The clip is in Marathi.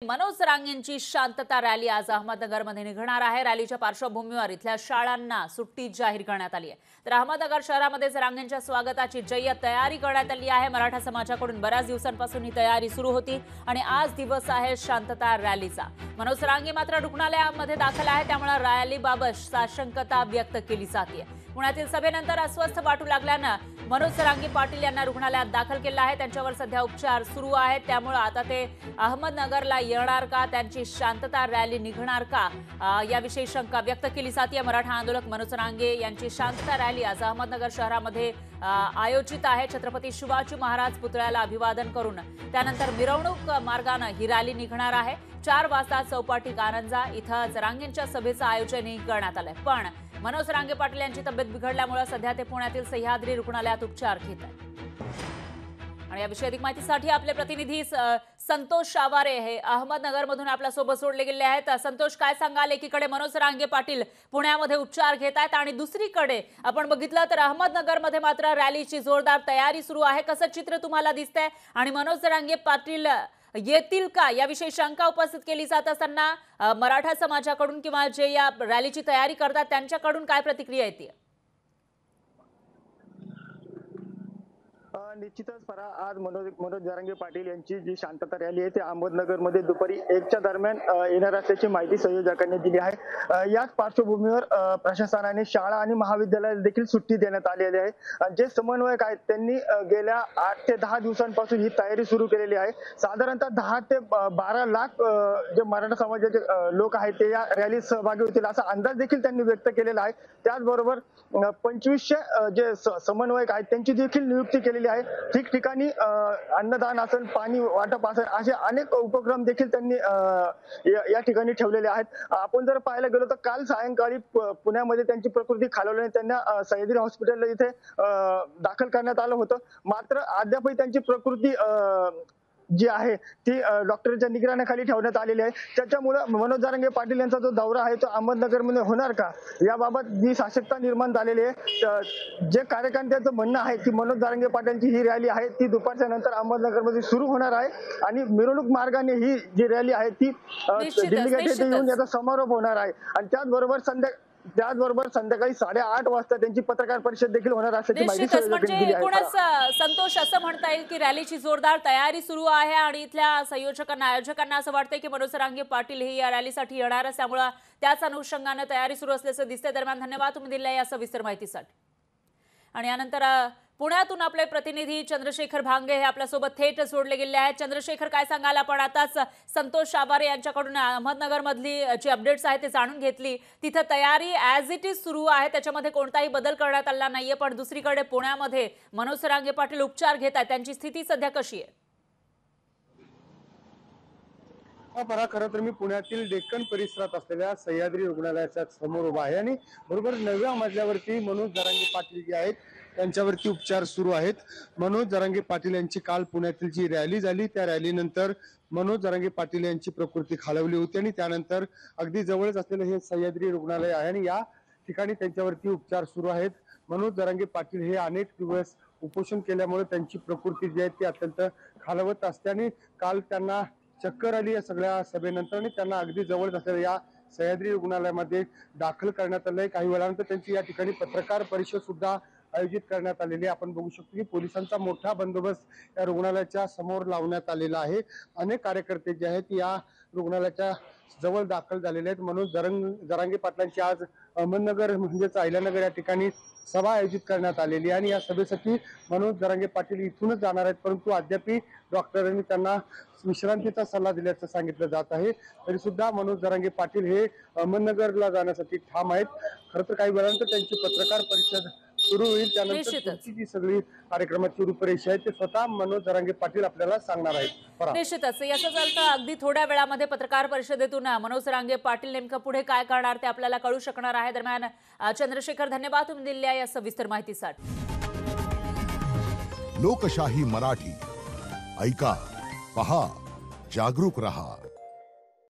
मनोज रांगेंची शांतता रॅली आज अहमदनगरमध्ये निघणार आहे। रॅलीच्या पार्श्वभूमीवर इथल्या शाळांना सुट्टी जाहीर करण्यात आली आहे। तर अहमदनगर शहरामध्ये रांगेंच्या स्वागताची जय्यत तयारी करण्यात आली आहे। मराठा समाजाकडून बऱ्याच दिवसांपासून ही तयारी सुरू होती आणि आज दिवस आहे शांतता रॅलीचा। मनोज रांगे मात्र रुग्णालयामध्ये दाखल आहे, त्यामुळे रॅलीबाबत साशंकता व्यक्त केली जाते। पुण्यातील सभेनंतर अस्वस्थ वाटू लागल्यानं मनोज रांगे पाटील यांना रुग्णालयात दाखल केलं आहे। त्यांच्यावर सध्या उपचार सुरू आहेत, त्यामुळे आता ते अहमदनगरला येणार का, त्यांची शांतता रॅली निघणार का याविषयी शंका व्यक्त केली जाते। मराठा आंदोलक मनोज रांगे यांची शांतता रॅली आज अहमदनगर शहरामध्ये आयोजित आहे। छत्रपती शिवाजी महाराज पुतळ्याला अभिवादन करून त्यानंतर मिरवणूक मार्गाने ही रॅली निघणार आहे। 4 वाजता चौपाटी कारंजा इथं रांगेंच्या सभेचं आयोजन करण्यात आलंय, पण मनोज रांगे पाटील यांची तब्येत बिघडल्यामुळे सध्या ते पुण्यातील सह्याद्री रुग्णालयात उपचार घेत आहेत। आणि याविषयी अधिक माहितीसाठी आपले प्रतिनिधी संतोष शावारे हे अहमदनगरमधून आपल्या सोबत जोडले गेले आहेत। संतोष, काय सांगाल? एकीकडे मनोज रांगे पाटील पुण्यामध्ये उपचार घेत आहेत आणि दुसरीकडे आपण बघितलं तर अहमदनगरमध्ये मात्र रॅलीची जोरदार तयारी सुरू आहे। कसं चित्र तुम्हाला दिसतंय आणि मनोज रांगे पाटील येतील का याविषयी शंका उपस्थित केली जात असताना मराठा समाजाकडून किंवा जे या रॅलीची तयारी करतात त्यांच्याकडून काय प्रतिक्रिया येते? निश्चितच परा आज मनोज जरांगे पाटील यांची जी शांतता रॅली आहे ती अहमदनगरमध्ये दुपारी 1च्या दरम्यान येणार असल्याची माहिती संयोजकांनी दिली आहे। याच पार्श्वभूमीवर प्रशासनाने शाळा आणि महाविद्यालयाला देखील सुट्टी देण्यात आलेली आहे। जे समन्वयक आहेत त्यांनी गेल्या 8 ते 10 दिवसांपासून ही तयारी सुरू केलेली आहे। साधारणतः 10 ते 12 लाख जे मराठा समाजाचे लोक आहेत ते या रॅलीत सहभागी होतील असा अंदाज देखील त्यांनी व्यक्त केलेला आहे। त्याचबरोबर 2500 जे समन्वयक आहेत त्यांची देखील नियुक्ती केलेली आहे। ठिकठिकाणी अन्नदान असेल, पाणी वाटप असेल, असे अनेक उपक्रम देखील त्यांनी या ठिकाणी ठेवलेले आहेत। आपण जर पाहायला गेलो तर काल सायंकाळी पुण्यामध्ये त्यांची प्रकृती खालावल्याने त्यांना सह्याद्री हॉस्पिटलला इथे दाखल करण्यात आलं होतं, मात्र अद्यापही त्यांची प्रकृती जी आहे ती डॉक्टरच्या निगराणीखाली ठेवण्यात आलेली आहे। त्याच्यामुळे मनोज जरांगे पाटील यांचा जो दौरा आहे तो अहमदनगरमध्ये होणार का याबाबत जी साशंकता निर्माण झालेली आहे। जे कार्यकर्त्यांचं म्हणणं आहे की मनोज जरांगे पाटीलची ही रॅली आहे ती दुपारच्या नंतर अहमदनगरमध्ये सुरू होणार आहे आणि मिरवणूक मार्गाने ही जी रॅली आहे ती दिल्ली गेट येथे येऊन याचा समारोप होणार आहे आणि त्याचबरोबर संध्याकाळी 8:30 वाजता त्यांची पत्रकार परिषद देखील होणार असल्याची माहिती संयोजकांनी दिली आहे। संतोष, असं म्हणता येईल की रॅलीची जोरदार तयारी सुरू आहे आणि इथल्या संयोजकांना आयोजकांना असं वाटतंय की मनोज रांगे पाटील हे या रॅलीसाठी येणार, त्यामुळे त्याच अनुषंगाने तयारी सुरू असल्याचं दिसतंय। दरम्यान धन्यवाद तुम्ही दिलेल्या या सविस्तर माहितीसाठी। आणि यानंतर पुण्यातून आपले प्रतिनिधी चंद्रशेखर भांगे हे आपल्यासोबत थेट जोडले गेले आहेत। चंद्रशेखर, काय सांगाल? आपण आताच संतोष शावारे यांच्याकडून अहमदनगर मधली जी अपडेट्स आहेत ते जाणून घेतली। तिथे तयारी ॲज इट इज सुरू आहे, त्याच्यामध्ये कोणताही बदल करण्यात आला नाहीये, पण दुसरीकडे पुण्यामध्ये मनोज रांगे पाटील उपचार घेत आहेत, त्यांची स्थिती सध्या कशी आहे? खरं तर मी पुण्यातील डेक्कन परिसरात असलेल्या सह्याद्री रुग्णालयाच्या समोर उभा आहे आणि बरोबर 9व्या मजल्यावरती मनोज जरांगे पाटील जे आहेत त्यांच्यावरती उपचार सुरू आहेत। मनोज जरांगे पाटील यांची काल पुण्यातील जी रॅली झाली त्या रॅलीनंतर मनोज जरांगे पाटील यांची प्रकृती खालावली होती आणि त्यानंतर अगदी जवळच असलेलं हे सह्याद्री रुग्णालय आहे आणि या ठिकाणी त्यांच्यावरती उपचार सुरू आहेत। मनोज जरांगे पाटील हे अनेक दिवस उपोषण केल्यामुळे त्यांची प्रकृती जी आहे ती अत्यंत खालावत असते आणि काल त्यांना चक्कर आली या सगळ्या सभेनंतर आणि त्यांना अगदी जवळच असलेल्या या सह्याद्री रुग्णालयामध्ये दाखल करण्यात आलंय। काही वेळानंतर त्यांची या ठिकाणी पत्रकार परिषद सुद्धा आयोजित करण्यात आलेली आहे। आपण बघू शकतो की पोलिसांचा मोठा बंदोबस्त या रुग्णालयाच्या समोर लावण्यात आलेला आहे। अनेक कार्यकर्ते जे आहेत या रुग्णालयाच्या जवळ दाखल झालेले आहेत। मनोज जरांगे पाटलांची आज अहमदनगर म्हणजेच अहिल्यानगर या ठिकाणी सभा आयोजित करण्यात आलेली आहे आणि या सभेसाठी मनोज जरांगे पाटील इथूनच जाणार आहेत, परंतु अद्यापही डॉक्टरांनी त्यांना विश्रांतीचा सल्ला दिल्याचं सांगितलं जात आहे। तरी सुद्धा मनोज जरांगे पाटील हे अहमदनगरला जाण्यासाठी ठाम आहेत। खरं तर काही वेळानंतर त्यांची पत्रकार परिषद सुरू होईल, त्यानंतर जी सगळी कार्यक्रमाची रूपरेषा आहे ते स्वतः मनोज जरांगे पाटील आपल्याला सांगणार आहेत। निश्चितच याचा अर्थ अगदी थोड्या वेळामध्ये पत्रकार परिषदेतून मनोज रांगे पाटील नेमकं पुढे काय करणार ते आपल्याला कळू शकणार आहे। दरम्यान चंद्रशेखर, धन्यवाद तुम्ही दिलेल्या या सविस्तर माहितीसाठी। लोकशाही मराठी ऐका, पहा, जागरूक रहा।